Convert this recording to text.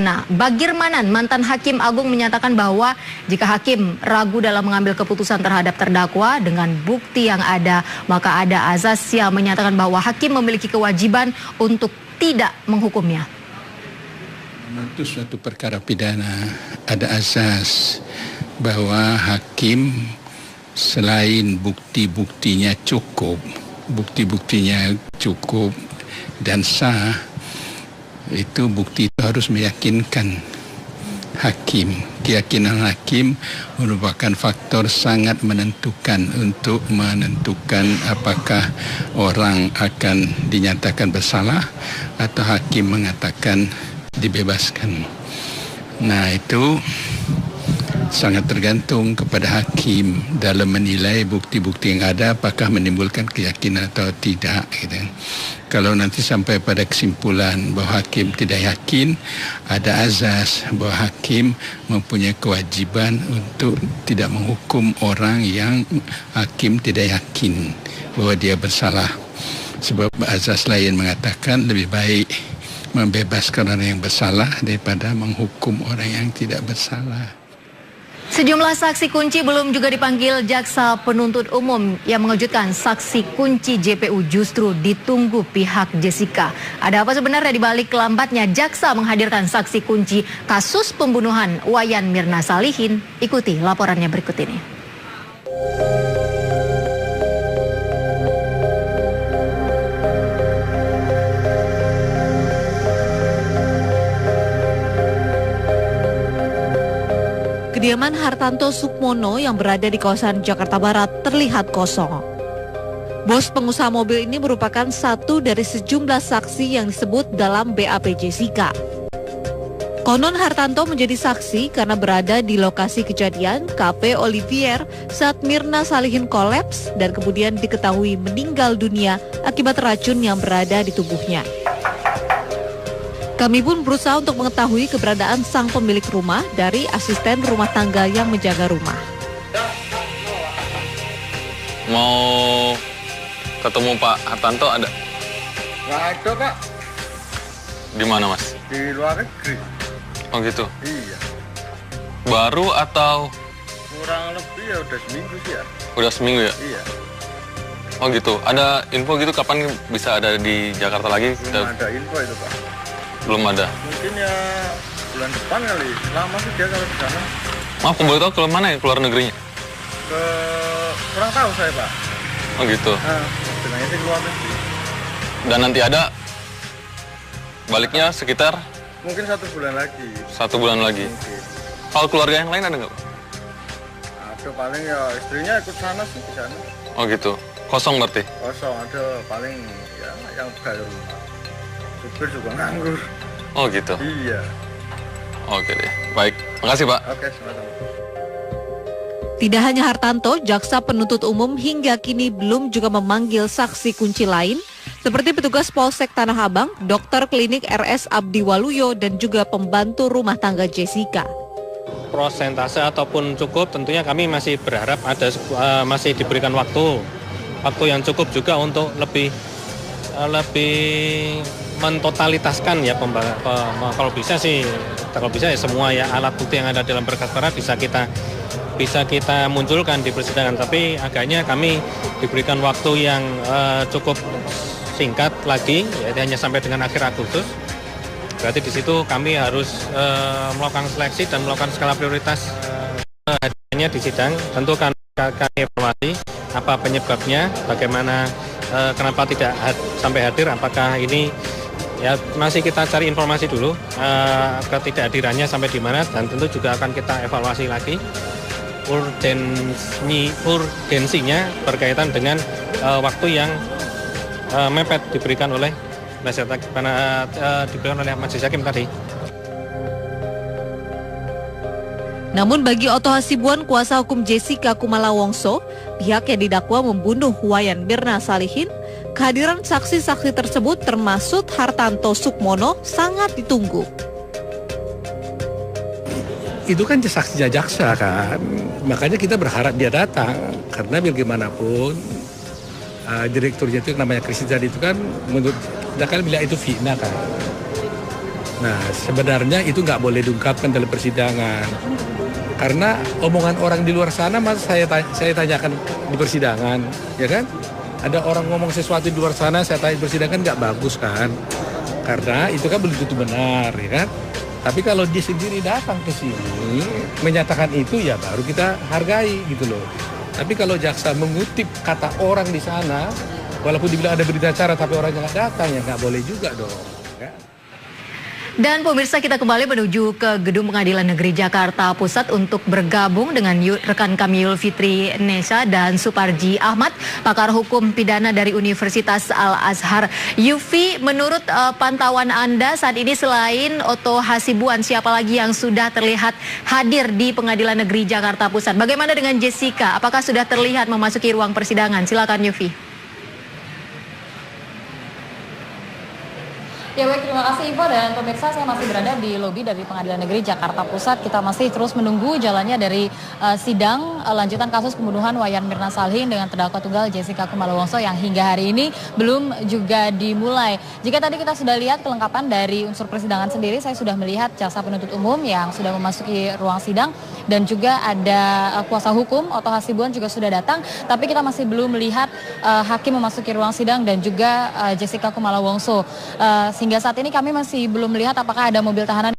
Nah, Bagirmanan, mantan Hakim Agung menyatakan bahwa jika hakim ragu dalam mengambil keputusan terhadap terdakwa dengan bukti yang ada, maka ada azas yang menyatakan bahwa hakim memiliki kewajiban untuk tidak menghukumnya. Untuk suatu perkara pidana ada azas bahwa hakim selain bukti-buktinya cukup dan sah, itu bukti itu harus meyakinkan hakim. Keyakinan hakim merupakan faktor sangat menentukan untuk menentukan apakah orang akan dinyatakan bersalah atau hakim mengatakan dibebaskan. Nah, itu sangat tergantung kepada hakim dalam menilai bukti-bukti yang ada apakah menimbulkan keyakinan atau tidak, gitu. Kalau nanti sampai pada kesimpulan bahwa hakim tidak yakin, ada azas bahwa hakim mempunyai kewajiban untuk tidak menghukum orang yang hakim tidak yakin bahwa dia bersalah. Sebab azas lain mengatakan lebih baik membebaskan orang yang bersalah daripada menghukum orang yang tidak bersalah. Sejumlah saksi kunci belum juga dipanggil jaksa penuntut umum. Yang mengejutkan, saksi kunci JPU justru ditunggu pihak Jessica. Ada apa sebenarnya di balik lambatnya jaksa menghadirkan saksi kunci kasus pembunuhan Wayan Mirna Salihin? Ikuti laporannya berikut ini. Kediaman Hartanto Sukmono yang berada di kawasan Jakarta Barat terlihat kosong. Bos pengusaha mobil ini merupakan satu dari sejumlah saksi yang disebut dalam BAP Jessica. Konon Hartanto menjadi saksi karena berada di lokasi kejadian Cafe Olivier saat Mirna Salihin kolaps dan kemudian diketahui meninggal dunia akibat racun yang berada di tubuhnya. Kami pun berusaha untuk mengetahui keberadaan sang pemilik rumah dari asisten rumah tangga yang menjaga rumah. Mau ketemu Pak Hartanto ada? Nggak ada, Pak. Di mana, Mas? Di luar negeri. Oh gitu? Iya. Baru atau? Kurang lebih ya udah seminggu sih ya. Udah seminggu ya? Iya. Oh gitu. Ada info gitu kapan bisa ada di Jakarta lagi? Belum ada info itu, Pak. Belum ada? Mungkin ya bulan depan kali. Lama sih dia kalau di sana. Maaf, boleh tahu ke mana ya, keluar negerinya? Kurang tahu saya, Pak. Oh gitu. Nah, bilangnya sih keluar negeri. Dan nanti ada baliknya sekitar? Mungkin 1 bulan lagi. 1 bulan lagi. Mungkin. Kalau keluarga yang lain ada nggak, Pak? Ada paling ya istrinya ikut sana sih di sana. Oh gitu. Kosong berarti? Kosong, ada paling ya yang bayar rumah. Supir juga nganggur. Oh gitu? Iya. Oke deh. Baik. Makasih, Pak. Oke, sama-sama. Tidak hanya Hartanto, jaksa penuntut umum hingga kini belum juga memanggil saksi kunci lain seperti petugas Polsek Tanah Abang, dokter klinik RS Abdi Waluyo, dan juga pembantu rumah tangga Jessica. Prosentase ataupun cukup, tentunya kami masih berharap ada masih diberikan waktu yang cukup juga untuk lebih mentotalitaskan ya kalau bisa ya semua ya alat bukti yang ada dalam berkas perkara bisa kita munculkan di persidangan, tapi agaknya kami diberikan waktu yang cukup singkat lagi, yaitu hanya sampai dengan akhir Agustus. Berarti di situ kami harus melakukan seleksi dan melakukan skala prioritas hadirnya di sidang. Tentu kami evaluasi apa penyebabnya, bagaimana kenapa tidak sampai hadir, apakah ini ya masih kita cari informasi dulu ketidakhadirannya sampai di mana, dan tentu juga akan kita evaluasi lagi urgensinya berkaitan dengan waktu yang mepet diberikan oleh Majelis Hakim tadi. Namun bagi Oto Hasibuan, kuasa hukum Jessica Kumala Wongso, pihak yang didakwa membunuh Wayan Mirna Salihin, kehadiran saksi-saksi tersebut termasuk Hartanto Sukmono sangat ditunggu. Itu kan saksinya jaksa kan, makanya kita berharap dia datang, karena bagaimanapun direkturnya itu namanya Kristina itu kan menurut kita kan bilang itu fitnah kan. Nah, sebenarnya itu nggak boleh diungkapkan dalam persidangan. Karena omongan orang di luar sana saya tanyakan di persidangan, ya kan? Ada orang ngomong sesuatu di luar sana, saya tanya di persidangan nggak bagus kan? Karena itu kan belum tentu benar, ya kan? Tapi kalau dia sendiri datang ke sini menyatakan itu, ya baru kita hargai gitu loh. Tapi kalau jaksa mengutip kata orang di sana, walaupun dibilang ada berita acara tapi orangnya nggak datang, ya nggak boleh juga dong. Ya. Dan pemirsa, kita kembali menuju ke Gedung Pengadilan Negeri Jakarta Pusat untuk bergabung dengan rekan kami Yulfitri Nesa dan Suparji Ahmad, pakar hukum pidana dari Universitas Al-Azhar. Yufi, menurut pantauan Anda saat ini selain Otto Hasibuan, siapa lagi yang sudah terlihat hadir di Pengadilan Negeri Jakarta Pusat? Bagaimana dengan Jessica? Apakah sudah terlihat memasuki ruang persidangan? Silakan Yufi. Ya baik, terima kasih Ivo dan pemirsa, saya masih berada di lobi dari Pengadilan Negeri Jakarta Pusat. Kita masih terus menunggu jalannya dari sidang lanjutan kasus pembunuhan Wayan Mirna Salihin dengan terdakwa tunggal Jessica Kumala Wongso yang hingga hari ini belum juga dimulai. Jika tadi kita sudah lihat kelengkapan dari unsur persidangan sendiri, saya sudah melihat jaksa penuntut umum yang sudah memasuki ruang sidang dan juga ada kuasa hukum Otto Hasibuan juga sudah datang, tapi kita masih belum melihat hakim memasuki ruang sidang dan juga Jessica Kumala Wongso. Sehingga saat ini kami masih belum melihat apakah ada mobil tahanan